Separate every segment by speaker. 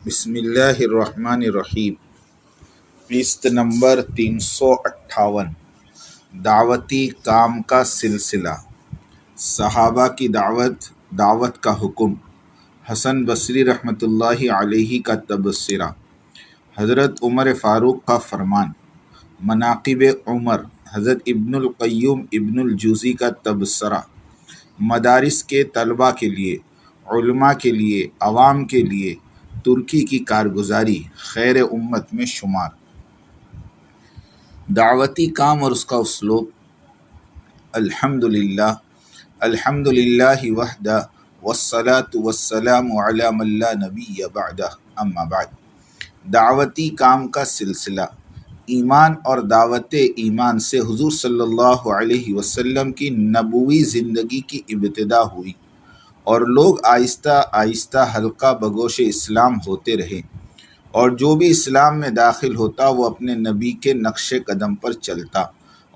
Speaker 1: بسم اللہ الرحمن الرحیم۔ قسط نمبر 358، دعوتی کام کا سلسلہ۔ صحابہ کی دعوت کا حکم۔ حسن بصری رحمۃ اللہ علیہ کا تبصرہ۔ حضرت عمر فاروق کا فرمان۔ مناقب عمر۔ حضرت ابن القیم ابن الجوزی کا تبصرہ۔ مدارس کے طلباء کے لیے، علماء کے لیے، عوام کے لیے ترکی کی کارگزاری خیر امت میں شمار۔ دعوتی کام اور اس کا اسلوب۔ الحمدللہ وحدہ والصلاة والسلام علی من لا نبی بعدہ، اما بعد۔ دعوتی کام کا سلسلہ۔ ایمان اور دعوت ایمان سے حضور صلی اللہ علیہ وسلم کی نبوی زندگی کی ابتدا ہوئی اور لوگ آہستہ آہستہ حلقہ بگوش اسلام ہوتے رہے، اور جو بھی اسلام میں داخل ہوتا وہ اپنے نبی کے نقش قدم پر چلتا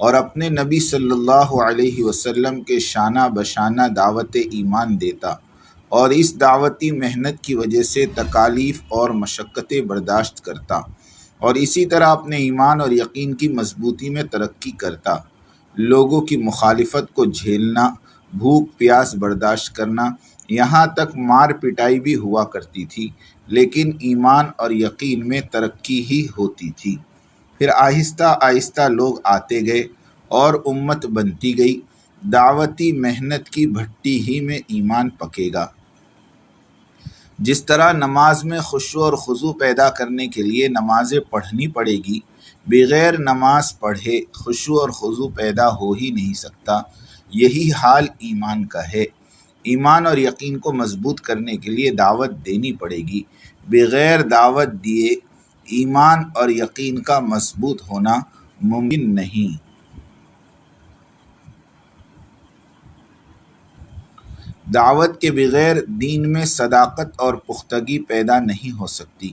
Speaker 1: اور اپنے نبی صلی اللہ علیہ وسلم کے شانہ بشانہ دعوت ایمان دیتا، اور اس دعوتی محنت کی وجہ سے تکالیف اور مشقتیں برداشت کرتا، اور اسی طرح اپنے ایمان اور یقین کی مضبوطی میں ترقی کرتا۔ لوگوں کی مخالفت کو جھیلنا، بھوک پیاس برداشت کرنا، یہاں تک مار پٹائی بھی ہوا کرتی تھی، لیکن ایمان اور یقین میں ترقی ہی ہوتی تھی۔ پھر آہستہ آہستہ لوگ آتے گئے اور امت بنتی گئی۔ دعوتی محنت کی بھٹی ہی میں ایمان پکے گا۔ جس طرح نماز میں خشوع اور خضوع پیدا کرنے کے لیے نمازیں پڑھنی پڑے گی، بغیر نماز پڑھے خشوع اور خضوع پیدا ہو ہی نہیں سکتا، یہی حال ایمان کا ہے۔ ایمان اور یقین کو مضبوط کرنے کے لیے دعوت دینی پڑے گی، بغیر دعوت دیے ایمان اور یقین کا مضبوط ہونا ممکن نہیں۔ دعوت کے بغیر دین میں صداقت اور پختگی پیدا نہیں ہو سکتی۔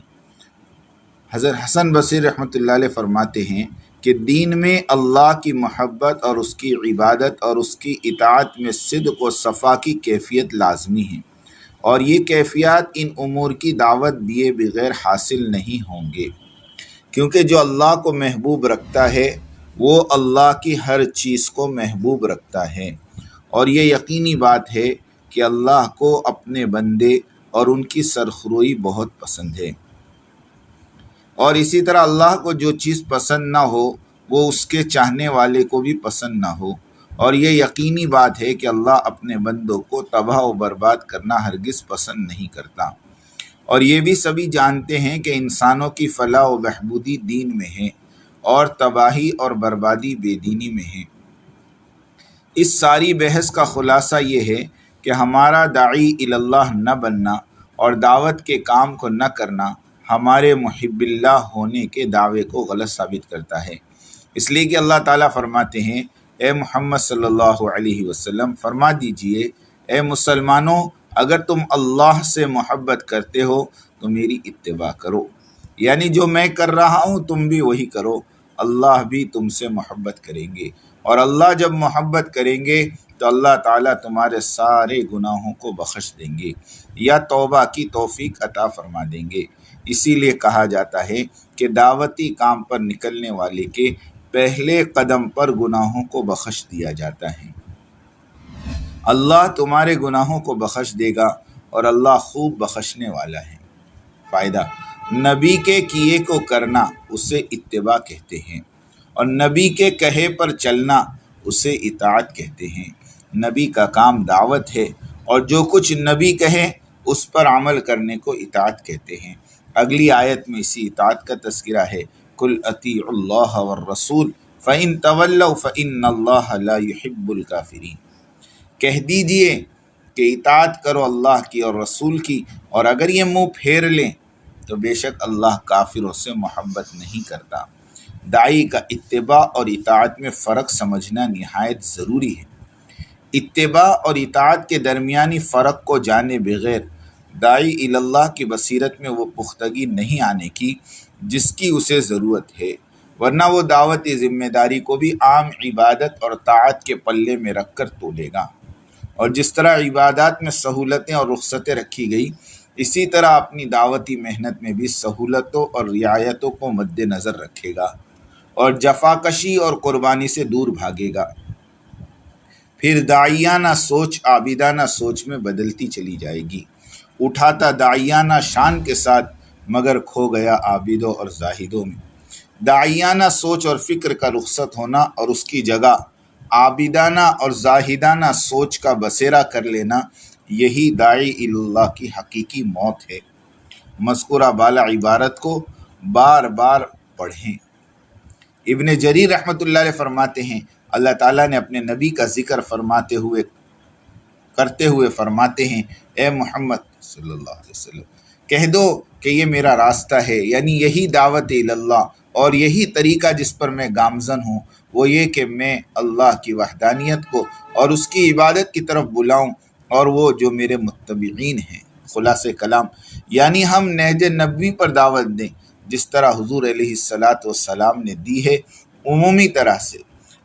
Speaker 1: حضرت حسن بصری رحمۃ اللہ علیہ فرماتے ہیں کہ دین میں اللہ کی محبت اور اس کی عبادت اور اس کی اطاعت میں صدق و صفا کی کیفیت لازمی ہے، اور یہ کیفیات ان امور کی دعوت دیے بغیر حاصل نہیں ہوں گے، کیونکہ جو اللہ کو محبوب رکھتا ہے وہ اللہ کی ہر چیز کو محبوب رکھتا ہے، اور یہ یقینی بات ہے کہ اللہ کو اپنے بندے اور ان کی سرخروئی بہت پسند ہے، اور اسی طرح اللہ کو جو چیز پسند نہ ہو وہ اس کے چاہنے والے کو بھی پسند نہ ہو، اور یہ یقینی بات ہے کہ اللہ اپنے بندوں کو تباہ و برباد کرنا ہرگز پسند نہیں کرتا، اور یہ بھی سبھی جانتے ہیں کہ انسانوں کی فلاح و بہبودی دین میں ہے اور تباہی اور بربادی بے دینی میں ہے۔ اس ساری بحث کا خلاصہ یہ ہے کہ ہمارا داعی اللہ نہ بننا اور دعوت کے کام کو نہ کرنا ہمارے محب اللہ ہونے کے دعوے کو غلط ثابت کرتا ہے، اس لیے کہ اللہ تعالیٰ فرماتے ہیں، اے محمد صلی اللہ علیہ وسلم فرما دیجئے، اے مسلمانوں، اگر تم اللہ سے محبت کرتے ہو تو میری اتباع کرو، یعنی جو میں کر رہا ہوں تم بھی وہی کرو، اللہ بھی تم سے محبت کریں گے، اور اللہ جب محبت کریں گے تو اللہ تعالیٰ تمہارے سارے گناہوں کو بخش دیں گے یا توبہ کی توفیق عطا فرما دیں گے۔ اسی لیے کہا جاتا ہے کہ دعوتی کام پر نکلنے والے کے پہلے قدم پر گناہوں کو بخش دیا جاتا ہے۔ اللہ تمہارے گناہوں کو بخش دے گا اور اللہ خوب بخشنے والا ہے۔ فائدہ: نبی کے کیے کو کرنا اسے اتباع کہتے ہیں، اور نبی کے کہے پر چلنا اسے اطاعت کہتے ہیں۔ نبی کا کام دعوت ہے، اور جو کچھ نبی کہے اس پر عمل کرنے کو اطاعت کہتے ہیں۔ اگلی آیت میں اسی اطاعت کا تذکرہ ہے، قُلْ اطیعوا اللہ والرسول فَإِن تَوَلَّوْا فَإِنَّ اللَّهَ لَا يُحِبُّ الْكَافِرِينَ۔ کہہ دیجئے کہ اطاعت کرو اللہ کی اور رسول کی، اور اگر یہ منہ پھیر لیں تو بے شک اللہ کافروں سے محبت نہیں کرتا۔ داعی کا اتباع اور اطاعت میں فرق سمجھنا نہایت ضروری ہے۔ اتباع اور اطاعت کے درمیانی فرق کو جانے بغیر داعی اللہ کی بصیرت میں وہ پختگی نہیں آنے کی جس کی اسے ضرورت ہے، ورنہ وہ دعوتی ذمہ داری کو بھی عام عبادت اور طاعت کے پلے میں رکھ کر تولے گا، اور جس طرح عبادات میں سہولتیں اور رخصتیں رکھی گئی اسی طرح اپنی دعوتی محنت میں بھی سہولتوں اور رعایتوں کو مد نظر رکھے گا اور جفاکشی اور قربانی سے دور بھاگے گا۔ پھر داعیانہ سوچ عابدانہ سوچ میں بدلتی چلی جائے گی، اٹھاتا داعیانہ شان کے ساتھ مگر کھو گیا عابدوں اور زاہدوں میں۔ داعیانہ سوچ اور فکر کا رخصت ہونا اور اس کی جگہ عابدانہ اور زاہدانہ سوچ کا بسیرا کر لینا، یہی داعی اللہ کی حقیقی موت ہے۔ مذکورہ بالا عبارت کو بار بار پڑھیں۔ ابن جریر رحمۃ اللہ علیہ فرماتے ہیں، اللہ تعالیٰ نے اپنے نبی کا ذکر کرتے ہوئے فرماتے ہیں، اے محمد صلی اللہ علیہ وسلم کہہ دو کہ یہ میرا راستہ ہے، یعنی یہی دعوت اللہ اور یہی طریقہ جس پر میں گامزن ہوں، وہ یہ کہ میں اللہ کی وحدانیت کو اور اس کی عبادت کی طرف بلاؤں اور وہ جو میرے متبعین ہیں۔ خلاصہ کلام یعنی ہم نہج نبوی پر دعوت دیں جس طرح حضور علیہ السلام نے دی ہے، عمومی طرح سے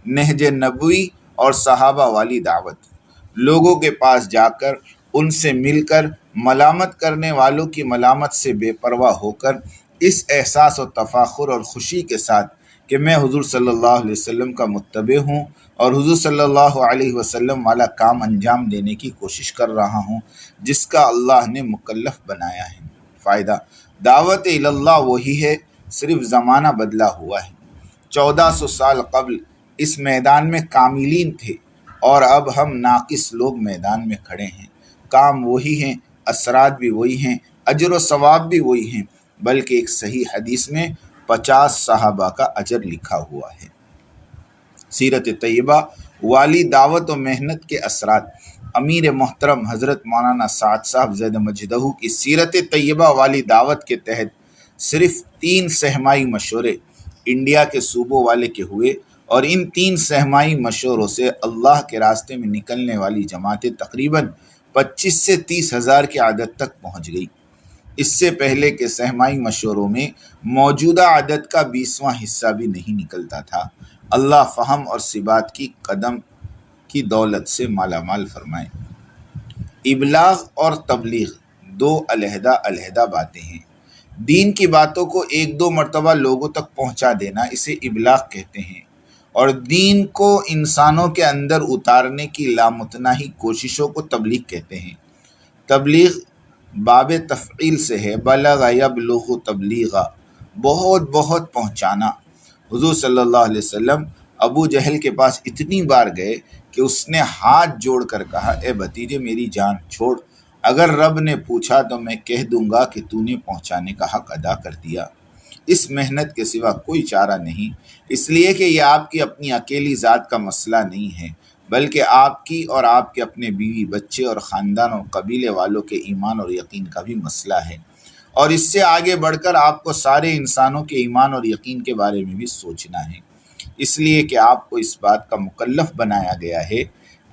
Speaker 1: نہج نبوی اور صحابہ والی دعوت، لوگوں کے پاس جا کر ان سے مل کر ملامت کرنے والوں کی ملامت سے بے پرواہ ہو کر اس احساس و تفاخر اور خوشی کے ساتھ کہ میں حضور صلی اللہ علیہ وسلم کا متبع ہوں اور حضور صلی اللہ علیہ وسلم والا کام انجام دینے کی کوشش کر رہا ہوں جس کا اللہ نے مکلف بنایا ہے۔ فائدہ، دعوت اللہ وہی ہے، صرف زمانہ بدلا ہوا ہے۔ 1400 سال قبل اس میدان میں کاملین تھے اور اب ہم ناقص لوگ میدان میں کھڑے ہیں۔ کام وہی ہیں، اثرات بھی وہی ہیں، اجر و ثواب بھی وہی ہیں، بلکہ ایک صحیح حدیث میں 50 صحابہ کا اجر لکھا ہوا ہے۔ سیرت طیبہ والی دعوت و محنت کے اثرات۔ امیر محترم حضرت مولانا سعد صاحب زیدہ مجدہ کی سیرت طیبہ والی دعوت کے تحت صرف 3 سہمائی مشورے انڈیا کے صوبوں والے کے ہوئے اور ان 3 سہمائی مشوروں سے اللہ کے راستے میں نکلنے والی جماعتیں تقریباً 25 سے 30 ہزار کی عدد تک پہنچ گئی۔ اس سے پہلے کے سہمائی مشوروں میں موجودہ عدد کا 20واں حصہ بھی نہیں نکلتا تھا۔ اللہ فہم اور ثبات کی قدم کی دولت سے مالا مال فرمائے۔ ابلاغ اور تبلیغ 2 علیحدہ علیحدہ باتیں ہیں۔ دین کی باتوں کو 1-2 مرتبہ لوگوں تک پہنچا دینا اسے ابلاغ کہتے ہیں، اور دین کو انسانوں کے اندر اتارنے کی لامتناہی کوششوں کو تبلیغ کہتے ہیں۔ تبلیغ باب تفعیل سے ہے، بلغ یبلغ تبلیغا، بہت پہنچانا۔ حضور صلی اللہ علیہ وسلم ابو جہل کے پاس اتنی بار گئے کہ اس نے ہاتھ جوڑ کر کہا، اے بھتیجے میری جان چھوڑ، اگر رب نے پوچھا تو میں کہہ دوں گا کہ تو نے پہنچانے کا حق ادا کر دیا۔ اس محنت کے سوا کوئی چارہ نہیں، اس لیے کہ یہ آپ کی اپنی اکیلی ذات کا مسئلہ نہیں ہے، بلکہ آپ کی اور آپ کے اپنے بیوی بچے اور خاندان اور قبیلے والوں کے ایمان اور یقین کا بھی مسئلہ ہے، اور اس سے آگے بڑھ کر آپ کو سارے انسانوں کے ایمان اور یقین کے بارے میں بھی سوچنا ہے، اس لیے کہ آپ کو اس بات کا مکلف بنایا گیا ہے۔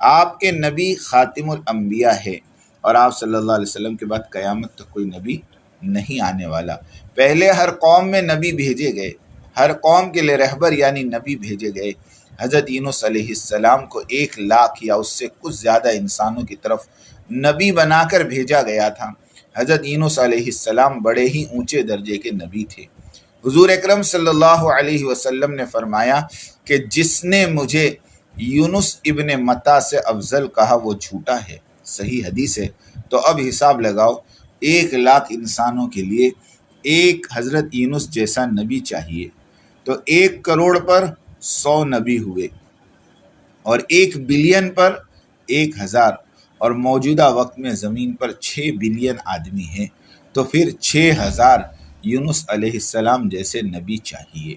Speaker 1: آپ کے نبی خاتم الانبیاء ہے اور آپ صلی اللہ علیہ وسلم کے بعد قیامت تک کوئی نبی نہیں آنے والا۔ پہلے ہر قوم میں نبی بھیجے گئے، ہر قوم کے لیے رہبر یعنی نبی بھیجے گئے۔ حضرت یونس علیہ السلام کو 1 لاکھ یا اس سے کچھ زیادہ انسانوں کی طرف نبی بنا کر بھیجا گیا تھا۔ حضرت یونس علیہ السلام بڑے ہی اونچے درجے کے نبی تھے۔ حضور اکرم صلی اللہ علیہ وسلم نے فرمایا کہ جس نے مجھے یونس ابن متا سے افضل کہا وہ جھوٹا ہے، صحیح حدیث ہے۔ تو اب حساب لگاؤ، 1 لاکھ انسانوں کے لیے ایک حضرت یونس جیسا نبی چاہیے، تو 1 کروڑ پر 100 نبی ہوئے، اور 1 بلین پر 1000، اور موجودہ وقت میں زمین پر 6 بلین آدمی ہیں، تو پھر 6000 یونس علیہ السلام جیسے نبی چاہیے۔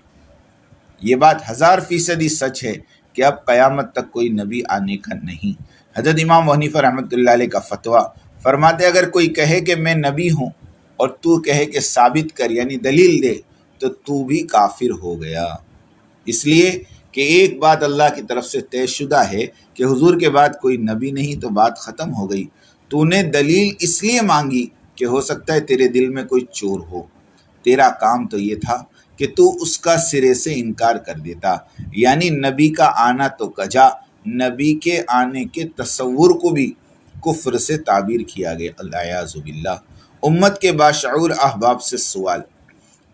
Speaker 1: یہ بات 1000% سچ ہے کہ اب قیامت تک کوئی نبی آنے کا نہیں۔ حضرت امام ابو حنیفہ رحمۃ اللہ علیہ کا فتویٰ، فرماتے اگر کوئی کہے کہ میں نبی ہوں اور تو کہے کہ ثابت کر یعنی دلیل دے، تو بھی کافر ہو گیا، اس لیے کہ ایک بات اللہ کی طرف سے طے شدہ ہے کہ حضور کے بعد کوئی نبی نہیں، تو بات ختم ہو گئی۔ تو نے دلیل اس لیے مانگی کہ ہو سکتا ہے تیرے دل میں کوئی چور ہو، تیرا کام تو یہ تھا کہ تو اس کا سرے سے انکار کر دیتا، یعنی نبی کا آنا تو کجا، نبی کے آنے کے تصور کو بھی کفر سے تعبیر کیا گیا، الیاذ باللہ۔ امت کے باشعور احباب سے سوال،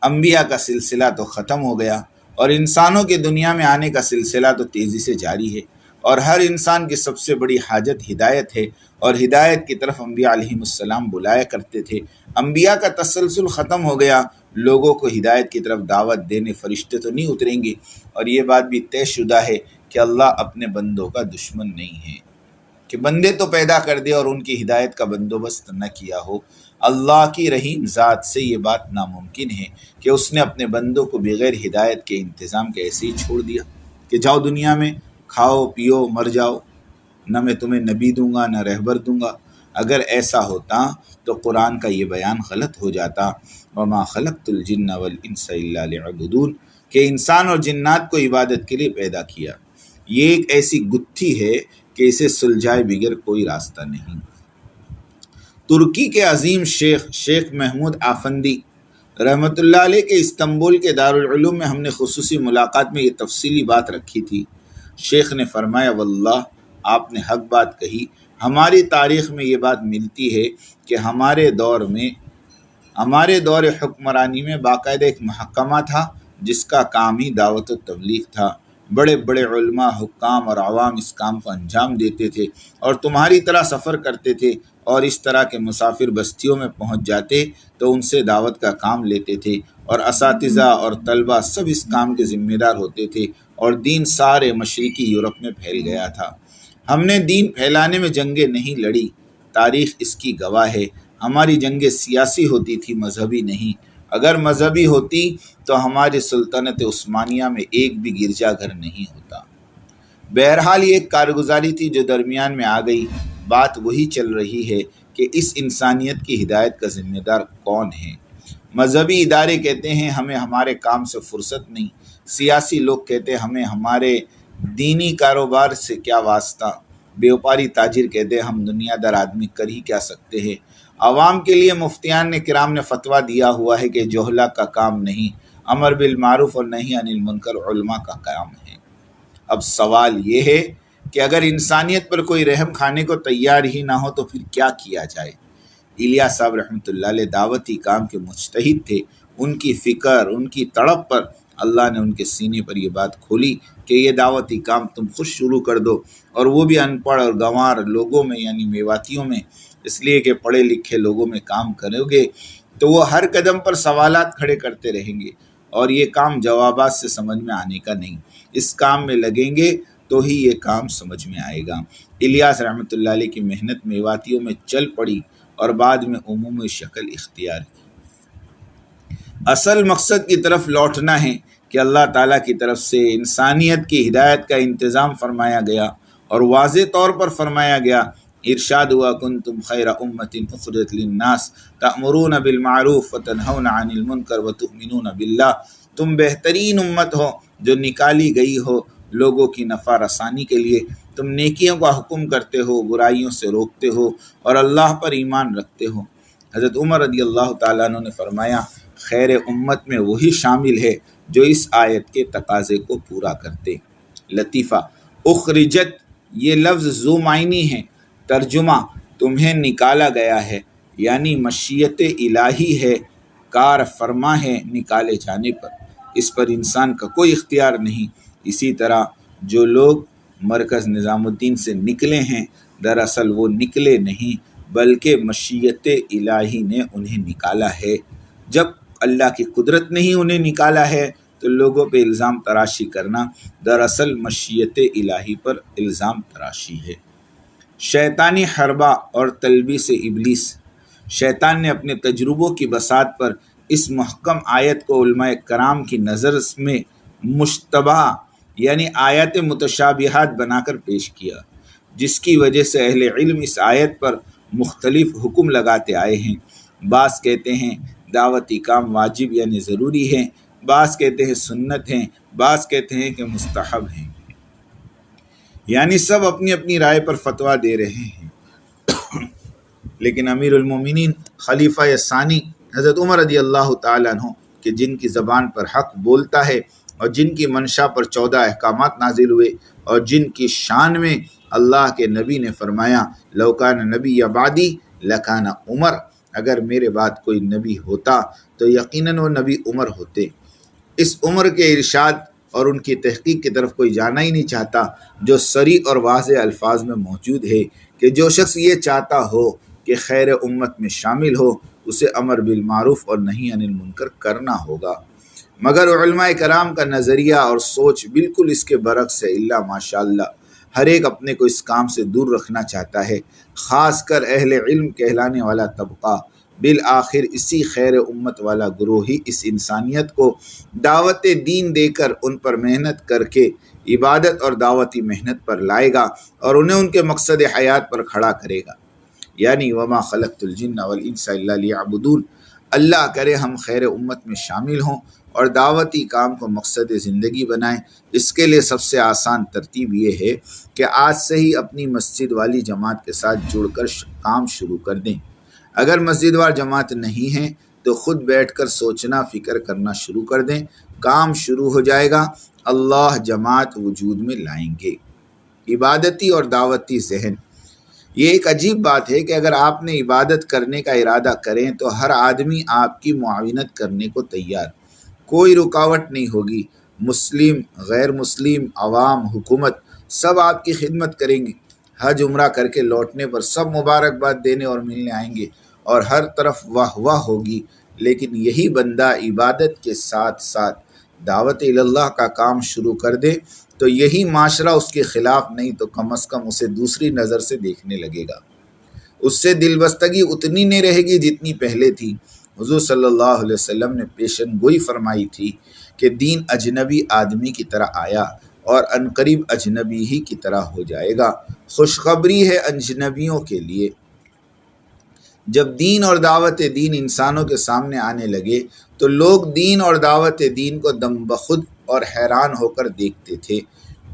Speaker 1: انبیاء کا سلسلہ تو ختم ہو گیا اور انسانوں کے دنیا میں آنے کا سلسلہ تو تیزی سے جاری ہے، اور ہر انسان کی سب سے بڑی حاجت ہدایت ہے، اور ہدایت کی طرف انبیاء علیہم السلام بلایا کرتے تھے۔ انبیاء کا تسلسل ختم ہو گیا، لوگوں کو ہدایت کی طرف دعوت دینے فرشتے تو نہیں اتریں گے، اور یہ بات بھی طے شدہ ہے کہ اللہ اپنے بندوں کا دشمن نہیں ہے کہ بندے تو پیدا کر دے اور ان کی ہدایت کا بندوبست نہ کیا ہو۔ اللہ کی رحیم ذات سے یہ بات ناممکن ہے کہ اس نے اپنے بندوں کو بغیر ہدایت کے انتظام کے ایسے ہی چھوڑ دیا کہ جاؤ دنیا میں کھاؤ پیو مر جاؤ، نہ میں تمہیں نبی دوں گا نہ رہبر دوں گا۔ اگر ایسا ہوتا تو قرآن کا یہ بیان غلط ہو جاتا، وما خلقت الجن والانس الا ليعبدون، کہ انسان اور جنات کو عبادت کے لیے پیدا کیا۔ یہ ایک ایسی گتھی ہے کہ اسے سلجھائے بغیر کوئی راستہ نہیں۔ ترکی کے عظیم شیخ محمود آفندی رحمۃ اللہ علیہ کے استنبول کے دارالعلوم میں ہم نے خصوصی ملاقات میں یہ تفصیلی بات رکھی تھی۔ شیخ نے فرمایا، واللہ آپ نے حق بات کہی، ہماری تاریخ میں یہ بات ملتی ہے کہ ہمارے دور حکمرانی میں باقاعدہ ایک محکمہ تھا جس کا کام ہی دعوت و تبلیغ تھا۔ بڑے بڑے علماء، حکام اور عوام اس کام کو انجام دیتے تھے اور تمہاری طرح سفر کرتے تھے، اور اس طرح کے مسافر بستیوں میں پہنچ جاتے تو ان سے دعوت کا کام لیتے تھے، اور اساتذہ اور طلبہ سب اس کام کے ذمہ دار ہوتے تھے، اور دین سارے مشرقی یورپ میں پھیل گیا تھا۔ ہم نے دین پھیلانے میں جنگیں نہیں لڑی، تاریخ اس کی گواہ ہے۔ ہماری جنگیں سیاسی ہوتی تھی، مذہبی نہیں۔ اگر مذہبی ہوتی تو ہماری سلطنت عثمانیہ میں ایک بھی گرجا گھر نہیں ہوتا۔ بہرحال یہ ایک کارگزاری تھی جو درمیان میں آ گئی۔ بات وہی چل رہی ہے کہ اس انسانیت کی ہدایت کا ذمہ دار کون ہے؟ مذہبی ادارے کہتے ہیں ہمیں ہمارے کام سے فرصت نہیں، سیاسی لوگ کہتے ہیں ہمیں ہمارے دینی کاروبار سے کیا واسطہ، بیوپاری تاجر کہتے ہیں ہم دنیا دار آدمی کر ہی کیا سکتے ہیں۔ عوام کے لیے مفتیان نے کرام نے فتویٰ دیا ہوا ہے کہ جوہلا کا کام نہیں، امر بالمعروف اور نہی عن المنکر علماء کا کام ہے۔ اب سوال یہ ہے کہ اگر انسانیت پر کوئی رحم کھانے کو تیار ہی نہ ہو تو پھر کیا کیا جائے؟ الیاس صاحب رحمۃ اللہ علیہ دعوتی کام کے مجتہد تھے، ان کی فکر، ان کی تڑپ پر اللہ نے ان کے سینے پر یہ بات کھولی کہ یہ دعوتی کام تم خود شروع کر دو، اور وہ بھی ان پڑھ اور گنوار لوگوں میں یعنی میواتیوں میں، اس لیے کہ پڑھے لکھے لوگوں میں کام کرو گے تو وہ ہر قدم پر سوالات کھڑے کرتے رہیں گے، اور یہ کام جوابات سے سمجھ میں آنے کا نہیں، اس کام میں لگیں گے تو ہی یہ کام سمجھ میں آئے گا۔ الیاس رحمۃ اللہ علیہ کی محنت میواتیوں میں چل پڑی اور بعد میں عمومی شکل اختیار کی۔ اصل مقصد کی طرف لوٹنا ہے کہ اللہ تعالیٰ کی طرف سے انسانیت کی ہدایت کا انتظام فرمایا گیا، اور واضح طور پر فرمایا گیا، ارشاد ہوا کنتم خیر امت اخرجت للناس تأمرون بالمعروف وتنہون عن المنکر وتؤمنون باللہ، تم بہترین امت ہو جو نکالی گئی ہو لوگوں کی نفع رسانی کے لیے، تم نیکیوں کا حکم کرتے ہو، برائیوں سے روکتے ہو، اور اللہ پر ایمان رکھتے ہو۔ حضرت عمر رضی اللہ تعالیٰ عنہ نے فرمایا، خیر امت میں وہی شامل ہے جو اس آیت کے تقاضے کو پورا کرتے۔ لطیفہ، اخرجت یہ لفظ ذو معنی ہے، ترجمہ تمہیں نکالا گیا ہے، یعنی مشیت الہی ہے، کار فرما ہے نکالے جانے پر، اس پر انسان کا کوئی اختیار نہیں۔ اسی طرح جو لوگ مرکز نظام الدین سے نکلے ہیں، دراصل وہ نکلے نہیں بلکہ مشیت الہی نے انہیں نکالا ہے۔ جب اللہ کی قدرت نہیں انہیں نکالا ہے تو لوگوں پہ الزام تراشی کرنا دراصل مشیت الہی پر الزام تراشی ہے۔ شیطانی حربہ اور تلبیس ابلیس، شیطان نے اپنے تجربوں کی بساط پر اس محکم آیت کو علماء کرام کی نظر میں مشتبہ یعنی آیات متشابہات بنا کر پیش کیا، جس کی وجہ سے اہل علم اس آیت پر مختلف حکم لگاتے آئے ہیں۔ بعض کہتے ہیں دعوتی کام واجب یعنی ضروری ہے، بعض کہتے ہیں سنت ہیں، بعض کہتے ہیں کہ مستحب ہیں، یعنی سب اپنی اپنی رائے پر فتویٰ دے رہے ہیں۔ لیکن امیر المومنین خلیفہ ثانی حضرت عمر رضی اللہ تعالیٰ عنہ کہ جن کی زبان پر حق بولتا ہے اور جن کی منشا پر 14 احکامات نازل ہوئے، اور جن کی شان میں اللہ کے نبی نے فرمایا لو کان نبی بعدی لکان عمر، اگر میرے بعد کوئی نبی ہوتا تو یقیناً وہ نبی عمر ہوتے۔ اس عمر کے ارشاد اور ان کی تحقیق کی طرف کوئی جانا ہی نہیں چاہتا، جو صریح اور واضح الفاظ میں موجود ہے کہ جو شخص یہ چاہتا ہو کہ خیر امت میں شامل ہو، اسے امر بالمعروف اور نہی عن المنکر کرنا ہوگا۔ مگر علماء کرام کا نظریہ اور سوچ بالکل اس کے برعکس ہے۔ اللہ ماشاء اللہ، ہر ایک اپنے کو اس کام سے دور رکھنا چاہتا ہے، خاص کر اہل علم کہلانے والا طبقہ۔ بالآخر اسی خیر امت والا گروہ ہی اس انسانیت کو دعوت دین دے کر ان پر محنت کر کے عبادت اور دعوتی محنت پر لائے گا اور انہیں ان کے مقصد حیات پر کھڑا کرے گا، یعنی وما خلقت الجن والانس الا لیعبدون۔ اللہ کرے ہم خیر امت میں شامل ہوں اور دعوتی کام کو مقصد زندگی بنائیں۔ اس کے لیے سب سے آسان ترتیب یہ ہے کہ آج سے ہی اپنی مسجد والی جماعت کے ساتھ جڑ کر کام شروع کر دیں۔ اگر مسجد وار جماعت نہیں ہے تو خود بیٹھ کر سوچنا فکر کرنا شروع کر دیں، کام شروع ہو جائے گا، اللہ جماعت وجود میں لائیں گے۔ عبادتی اور دعوتی ذہن، یہ ایک عجیب بات ہے کہ اگر آپ نے عبادت کرنے کا ارادہ کریں تو ہر آدمی آپ کی معاونت کرنے کو تیار، کوئی رکاوٹ نہیں ہوگی۔ مسلم، غیر مسلم، عوام، حکومت، سب آپ کی خدمت کریں گے۔ حج عمرہ کر کے لوٹنے پر سب مبارکباد دینے اور ملنے آئیں گے اور ہر طرف واہ واہ ہوگی۔ لیکن یہی بندہ عبادت کے ساتھ ساتھ دعوت اللہ کا کام شروع کر دے تو یہی معاشرہ اس کے خلاف نہیں تو کم از کم اسے دوسری نظر سے دیکھنے لگے گا، اس سے دل بستگی اتنی نہیں رہے گی جتنی پہلے تھی۔ حضور صلی اللہ علیہ وسلم نے پیشن گوئی فرمائی تھی کہ دین اجنبی آدمی کی طرح آیا اور عنقریب اجنبی ہی کی طرح ہو جائے گا۔ خوشخبری ہے اجنبیوں کے لیے، جب دین اور دعوت دین انسانوں کے سامنے آنے لگے تو لوگ دین اور دعوت دین کو دم بخود اور حیران ہو کر دیکھتے تھے۔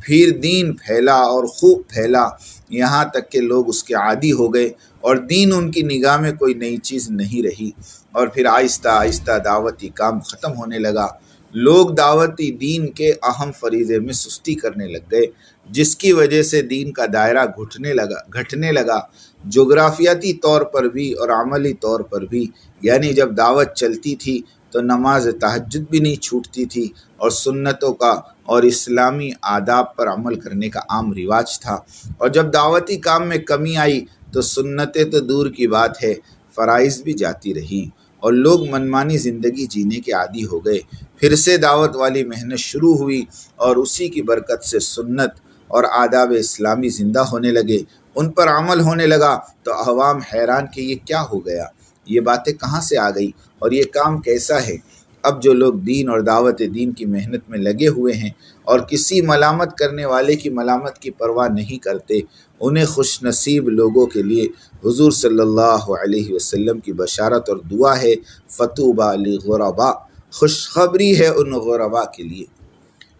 Speaker 1: پھر دین پھیلا اور خوب پھیلا، یہاں تک کہ لوگ اس کے عادی ہو گئے اور دین ان کی نگاہ میں کوئی نئی چیز نہیں رہی، اور پھر آہستہ آہستہ دعوتی کام ختم ہونے لگا۔ لوگ دعوتی دین کے اہم فریضے میں سستی کرنے لگ گئے، جس کی وجہ سے دین کا دائرہ گھٹنے لگا، جغرافیاتی طور پر بھی اور عملی طور پر بھی۔ یعنی جب دعوت چلتی تھی تو نماز تہجد بھی نہیں چھوٹتی تھی اور سنتوں کا اور اسلامی آداب پر عمل کرنے کا عام رواج تھا، اور جب دعوتی کام میں کمی آئی تو سنتیں تو دور کی بات ہے، فرائض بھی جاتی رہی اور لوگ منمانی زندگی جینے کے عادی ہو گئے۔ پھر سے دعوت والی محنت شروع ہوئی اور اسی کی برکت سے سنت اور آداب اسلامی زندہ ہونے لگے، ان پر عمل ہونے لگا۔ تو عوام حیران کہ یہ کیا ہو گیا، یہ باتیں کہاں سے آ گئی اور یہ کام کیسا ہے۔ اب جو لوگ دین اور دعوت دین کی محنت میں لگے ہوئے ہیں اور کسی ملامت کرنے والے کی ملامت کی پرواہ نہیں کرتے، انہیں خوش نصیب لوگوں کے لیے حضور صلی اللہ علیہ وسلم کی بشارت اور دعا ہے، فطوبی للغرباء، خوشخبری ہے ان غرباء کے لیے۔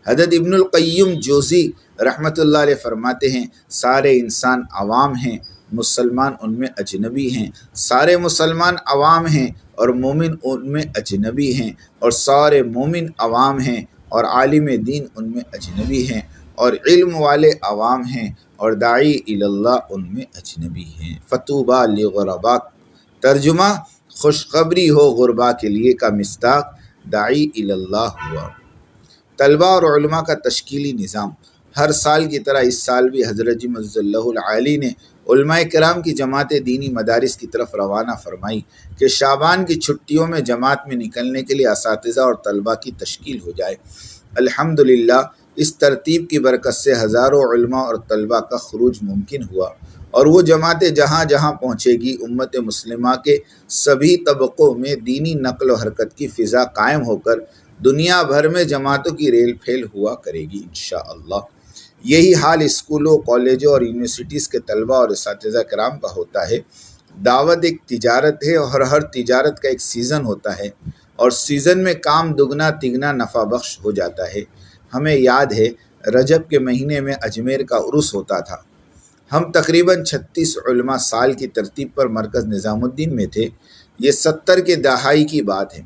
Speaker 1: حضرت ابن القیم جوزی رحمۃ اللہ علیہ فرماتے ہیں، سارے انسان عوام ہیں، مسلمان ان میں اجنبی ہیں، سارے مسلمان عوام ہیں اور مومن ان میں اجنبی ہیں، اور سارے مومن عوام ہیں اور عالم دین ان میں اجنبی ہیں، اور علم والے عوام ہیں اور داعی اللہ ان میں اجنبی ہیں۔ فطوبی للغرباء، ترجمہ خوشخبری ہو غربا کے لیے کا مصداق داعی اللہ ہوا۔ طلبہ اور علماء کا تشکیلی نظام، ہر سال کی طرح اس سال بھی حضرت جی مجد اللہ العالی نے علماء کرام کی جماعت دینی مدارس کی طرف روانہ فرمائی کہ شعبان کی چھٹیوں میں جماعت میں نکلنے کے لیے اساتذہ اور طلبہ کی تشکیل ہو جائے۔ الحمدللہ اس ترتیب کی برکت سے ہزاروں علماء اور طلبہ کا خروج ممکن ہوا، اور وہ جماعتیں جہاں جہاں پہنچے گی امت مسلمہ کے سبھی طبقوں میں دینی نقل و حرکت کی فضا قائم ہو کر دنیا بھر میں جماعتوں کی ریل پھیل ہوا کرے گی انشاءاللہ۔ یہی حال اسکولوں، کالجوں اور یونیورسٹیز کے طلبہ اور اساتذہ کرام کا ہوتا ہے۔ دعوت ایک تجارت ہے اور ہر تجارت کا ایک سیزن ہوتا ہے، اور سیزن میں کام دگنا تگنا نفع بخش ہو جاتا ہے۔ ہمیں یاد ہے رجب کے مہینے میں اجمیر کا عرس ہوتا تھا۔ ہم تقریباً 36 علماء سال کی ترتیب پر مرکز نظام الدین میں تھے۔ یہ 70 کے دہائی کی بات ہے۔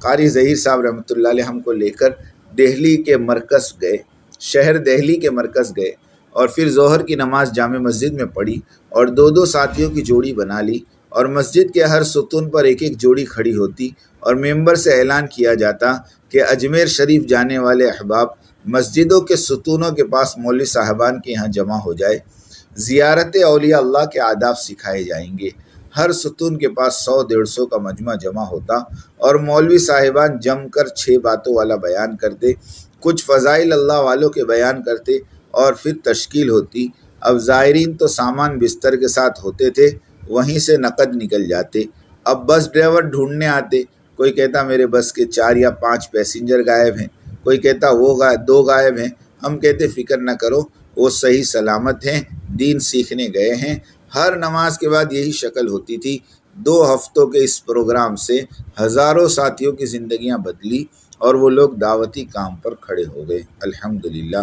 Speaker 1: قاری ظہیر صاحب رحمۃ اللہ علیہ ہم کو لے کر دہلی کے مرکز گئے، شہر دہلی کے مرکز گئے، اور پھر ظہر کی نماز جامع مسجد میں پڑھی اور دو ساتھیوں کی جوڑی بنا لی اور مسجد کے ہر ستون پر ایک ایک جوڑی کھڑی ہوتی اور ممبر سے اعلان کیا جاتا کہ اجمیر شریف جانے والے احباب مسجدوں کے ستونوں کے پاس مولوی صاحبان کے یہاں جمع ہو جائے، زیارت اولیاء اللہ کے آداب سکھائے جائیں گے۔ ہر ستون کے پاس 100-150 کا مجمع جمع ہوتا اور مولوی صاحبان جم کر 6 باتوں والا بیان کرتے، کچھ فضائل اللہ والوں کے بیان کرتے اور پھر تشکیل ہوتی۔ اب زائرین تو سامان بستر کے ساتھ ہوتے تھے، وہیں سے نقد نکل جاتے۔ اب بس ڈرائیور ڈھونڈنے آتے، کوئی کہتا میرے بس کے 4 یا 5 پیسنجر غائب ہیں، کوئی کہتا وہ 2 غائب ہیں۔ ہم کہتے فکر نہ کرو، وہ صحیح سلامت ہیں، دین سیکھنے گئے ہیں۔ ہر نماز کے بعد یہی شکل ہوتی تھی۔ 2 ہفتوں کے اس پروگرام سے ہزاروں ساتھیوں کی زندگیاں بدلی اور وہ لوگ دعوتی کام پر کھڑے ہو گئے۔ الحمدللہ۔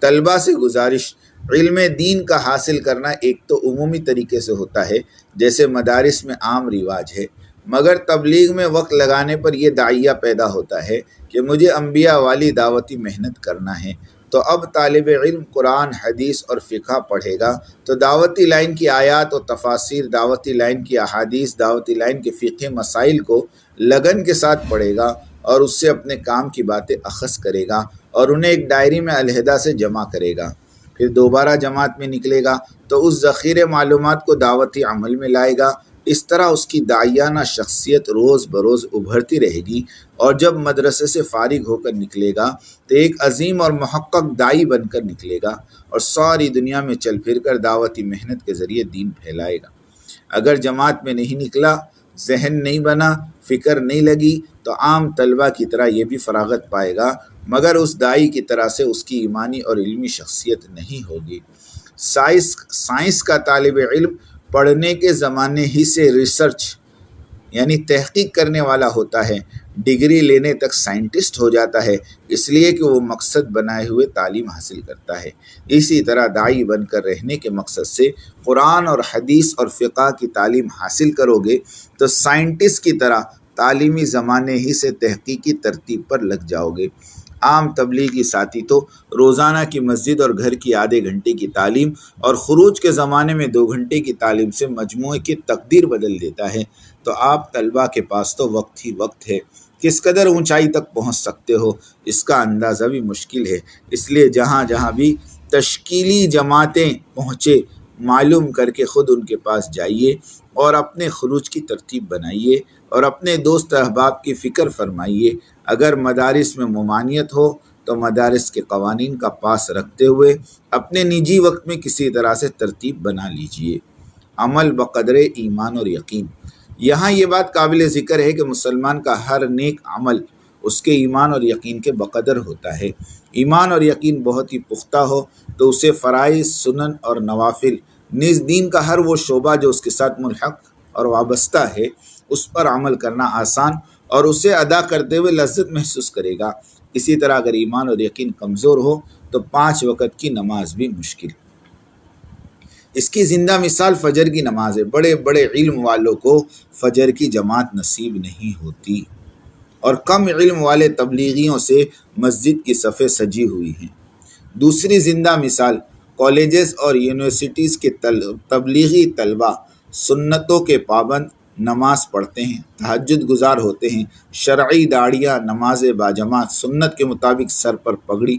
Speaker 1: طلبہ سے گزارش، علم دین کا حاصل کرنا ایک تو عمومی طریقے سے ہوتا ہے جیسے مدارس میں عام رواج ہے، مگر تبلیغ میں وقت لگانے پر یہ داعیہ پیدا ہوتا ہے کہ مجھے انبیاء والی دعوتی محنت کرنا ہے۔ تو اب طالب علم قرآن، حدیث اور فقہ پڑھے گا تو دعوتی لائن کی آیات و تفاسیر، دعوتی لائن کی احادیث، دعوتی لائن کے فقہ مسائل کو لگن کے ساتھ پڑھے گا اور اس سے اپنے کام کی باتیں اخذ کرے گا اور انہیں ایک ڈائری میں علیحدہ سے جمع کرے گا۔ پھر دوبارہ جماعت میں نکلے گا تو اس ذخیرے معلومات کو دعوتی عمل میں لائے گا۔ اس طرح اس کی داعیانہ شخصیت روز بروز ابھرتی رہے گی اور جب مدرسے سے فارغ ہو کر نکلے گا تو ایک عظیم اور محقق داعی بن کر نکلے گا اور ساری دنیا میں چل پھر کر دعوتی محنت کے ذریعے دین پھیلائے گا۔ اگر جماعت میں نہیں نکلا، ذہن نہیں بنا، فکر نہیں لگی تو عام طلبہ کی طرح یہ بھی فراغت پائے گا، مگر اس داعی کی طرح سے اس کی ایمانی اور علمی شخصیت نہیں ہوگی۔ سائنس کا طالب علم پڑھنے کے زمانے ہی سے ریسرچ یعنی تحقیق کرنے والا ہوتا ہے، ڈگری لینے تک سائنٹسٹ ہو جاتا ہے، اس لیے کہ وہ مقصد بنائے ہوئے تعلیم حاصل کرتا ہے۔ اسی طرح داعی بن کر رہنے کے مقصد سے قرآن اور حدیث اور فقہ کی تعلیم حاصل کرو گے تو سائنٹسٹ کی طرح تعلیمی زمانے ہی سے تحقیقی ترتیب پر لگ جاؤ گے۔ عام تبلیغی ساتھی تو روزانہ کی مسجد اور گھر کی آدھے گھنٹے کی تعلیم اور خروج کے زمانے میں 2 گھنٹے کی تعلیم سے مجموعے کی تقدیر بدل دیتا ہے، تو آپ طلبہ کے پاس تو وقت ہی وقت ہے۔ کس قدر اونچائی تک پہنچ سکتے ہو اس کا اندازہ بھی مشکل ہے، اس لیے جہاں جہاں بھی تشکیلی جماعتیں پہنچے معلوم کر کے خود ان کے پاس جائیے اور اپنے خروج کی ترتیب بنائیے اور اپنے دوست احباب کی فکر فرمائیے۔ اگر مدارس میں ممانعت ہو تو مدارس کے قوانین کا پاس رکھتے ہوئے اپنے نجی وقت میں کسی طرح سے ترتیب بنا لیجیے۔ عمل بقدر ایمان اور یقین، یہاں یہ بات قابل ذکر ہے کہ مسلمان کا ہر نیک عمل اس کے ایمان اور یقین کے بقدر ہوتا ہے۔ ایمان اور یقین بہت ہی پختہ ہو تو اسے فرائض، سنن اور نوافل نیز دین کا ہر وہ شعبہ جو اس کے ساتھ ملحق اور وابستہ ہے اس پر عمل کرنا آسان اور اسے ادا کرتے ہوئے لذت محسوس کرے گا۔ اسی طرح اگر ایمان اور یقین کمزور ہو تو 5 وقت کی نماز بھی مشکل۔ اس کی زندہ مثال فجر کی نماز ہے۔ بڑے بڑے علم والوں کو فجر کی جماعت نصیب نہیں ہوتی اور کم علم والے تبلیغیوں سے مسجد کی صفیں سجی ہوئی ہیں۔ دوسری زندہ مثال کالجز اور یونیورسٹیز کے تبلیغی طلبہ سنتوں کے پابند، نماز پڑھتے ہیں، تہجد گزار ہوتے ہیں، شرعی داڑیاں، نماز باجماعت، سنت کے مطابق سر پر پگڑی۔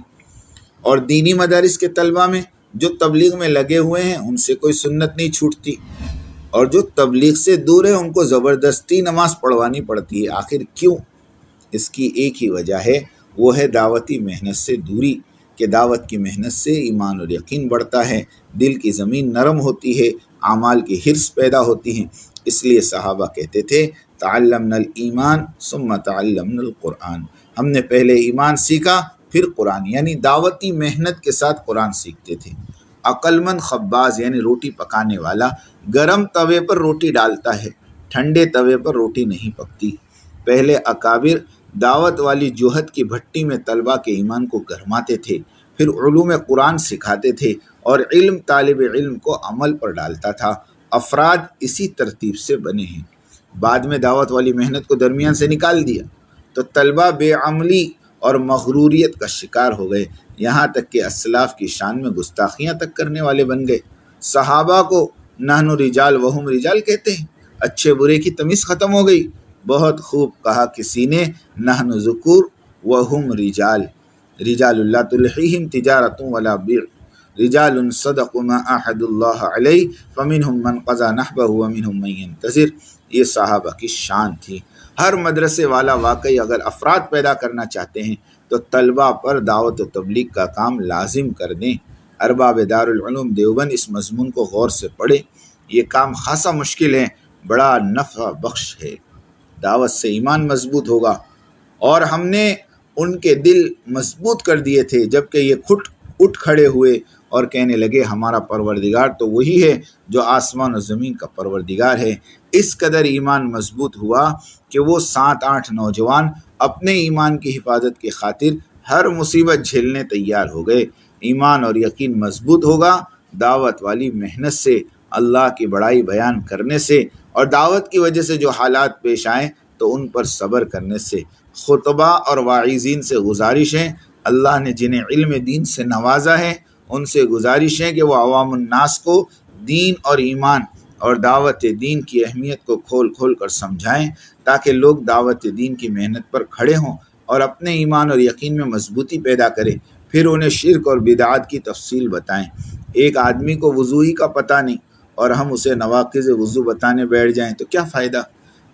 Speaker 1: اور دینی مدارس کے طلبہ میں جو تبلیغ میں لگے ہوئے ہیں ان سے کوئی سنت نہیں چھوٹتی اور جو تبلیغ سے دور ہیں ان کو زبردستی نماز پڑھوانی پڑتی ہے۔ آخر کیوں؟ اس کی ایک ہی وجہ ہے، وہ ہے دعوتی محنت سے دوری، کہ دعوت کی محنت سے ایمان اور یقین بڑھتا ہے، دل کی زمین نرم ہوتی ہے، اعمال کی حرص پیدا ہوتی ہیں۔ اس لیے صحابہ کہتے تھے تعلمنا الایمان ثم تعلمنا القرآن، ہم نے پہلے ایمان سیکھا پھر قرآن، یعنی دعوتی محنت کے ساتھ قرآن سیکھتے تھے۔ عقل مند خباز یعنی روٹی پکانے والا گرم توے پر روٹی ڈالتا ہے، ٹھنڈے توے پر روٹی نہیں پکتی۔ پہلے اکابر دعوت والی جوہد کی بھٹی میں طلبہ کے ایمان کو گرماتے تھے، پھر علوم قرآن سکھاتے تھے اور علم طالب علم کو عمل پر ڈالتا تھا۔ افراد اسی ترتیب سے بنے ہیں۔ بعد میں دعوت والی محنت کو درمیان سے نکال دیا تو طلبہ بے عملی اور مغروریت کا شکار ہو گئے، یہاں تک کہ اسلاف کی شان میں گستاخیاں تک کرنے والے بن گئے۔ صحابہ کو نحن رجال وہم رجال کہتے ہیں، اچھے برے کی تمیز ختم ہو گئی۔ بہت خوب کہا کسی نے، نحن ذکور وہم رجال، رجال لا تلہیہم تجارۃ ولا بیع، رجال صدقوا ما عاہدوا اللہ علیہ فمنہم من قضی نحبہ ومنہم من ینتظر۔ یہ صحابہ کی شان تھی۔ ہر مدرسے والا واقعی اگر افراد پیدا کرنا چاہتے ہیں تو طلبہ پر دعوت و تبلیغ کا کام لازم کر دیں۔ ارباب دارالعلوم دیوبند اس مضمون کو غور سے پڑھیں، یہ کام خاصا مشکل ہے، بڑا نفع بخش ہے۔ دعوت سے ایمان مضبوط ہوگا، اور ہم نے ان کے دل مضبوط کر دیے تھے جبکہ یہ اٹھ کھڑے ہوئے اور کہنے لگے ہمارا پروردگار تو وہی ہے جو آسمان و زمین کا پروردگار ہے۔ اس قدر ایمان مضبوط ہوا کہ وہ 7-8 نوجوان اپنے ایمان کی حفاظت کی خاطر ہر مصیبت جھیلنے تیار ہو گئے۔ ایمان اور یقین مضبوط ہوگا دعوت والی محنت سے، اللہ کی بڑائی بیان کرنے سے، اور دعوت کی وجہ سے جو حالات پیش آئیں تو ان پر صبر کرنے سے۔ خطبہ اور واعظین سے گزارش ہے، اللہ نے جنہیں علم دین سے نوازا ہے ان سے گزارش ہے کہ وہ عوام الناس کو دین اور ایمان اور دعوت دین کی اہمیت کو کھول کھول کر سمجھائیں تاکہ لوگ دعوت دین کی محنت پر کھڑے ہوں اور اپنے ایمان اور یقین میں مضبوطی پیدا کریں۔ پھر انہیں شرک اور بدعات کی تفصیل بتائیں۔ ایک آدمی کو وضو ہی کا پتہ نہیں اور ہم اسے نواقض وضو بتانے بیٹھ جائیں تو کیا فائدہ؟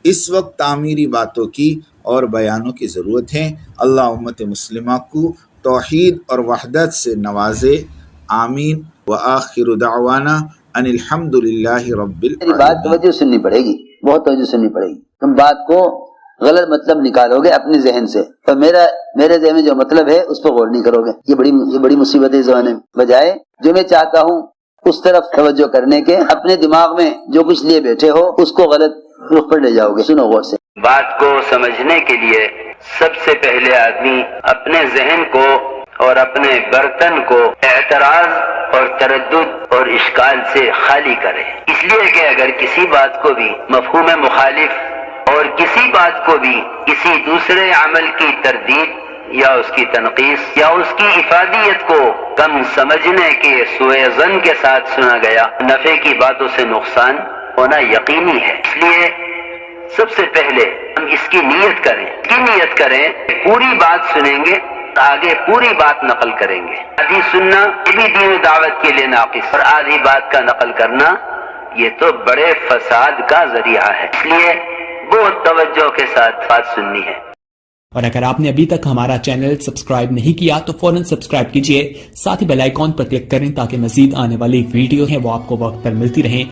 Speaker 1: اس وقت تعمیری باتوں کی اور بیانوں کی ضرورت ہے۔ اللہ امت مسلمہ کو توحید اور وحدت سے نوازے، آمین۔ وآخر دعوانا ان الحمد للہ رب العالمین۔
Speaker 2: بات توجہ سننی پڑے گی، بہت توجہ سننی پڑے گی۔ تم بات کو غلط مطلب نکالو گے اپنے ذہن سے، تو میرے ذہن میں جو مطلب ہے اس پہ غور نہیں کرو گے۔ یہ بڑی مصیبت ہے اس زمانے میں۔ بجائے جو میں چاہتا ہوں اس طرف توجہ کرنے کے، اپنے دماغ میں جو کچھ لیے بیٹھے ہو اس کو غلط رخ پر لے جاؤ گے۔ سنو غور سے۔
Speaker 3: بات کو سمجھنے کے لیے سب سے پہلے آدمی اپنے ذہن کو اور اپنے برتن کو اعتراض اور تردد اور اشکال سے خالی کرے، اس لیے کہ اگر کسی بات کو بھی مفہوم مخالف اور کسی بات کو بھی کسی دوسرے عمل کی تردید یا اس کی تنقیص یا اس کی افادیت کو کم سمجھنے کے سوء ظن کے ساتھ سنا گیا، نفع کی باتوں سے نقصان ہونا یقینی ہے۔ اس لیے سب سے پہلے ہم اس کی نیت کریں، پوری بات سنیں گے، آگے پوری بات نقل کریں گے۔ آدھی سننا یہ بھی دین دعوت کے لیے ناقص، اور آدھی بات کا نقل کرنا یہ تو بڑے فساد کا ذریعہ ہے۔ اس لیے بہت توجہ کے ساتھ بات سننی ہے۔
Speaker 4: اور اگر آپ نے ابھی تک ہمارا چینل سبسکرائب نہیں کیا تو فوراً سبسکرائب کیجئے، ساتھ ہی بیل آئیکن پر کلک کریں تاکہ مزید آنے والی ویڈیو ہیں وہ آپ کو وقت پر ملتی رہیں۔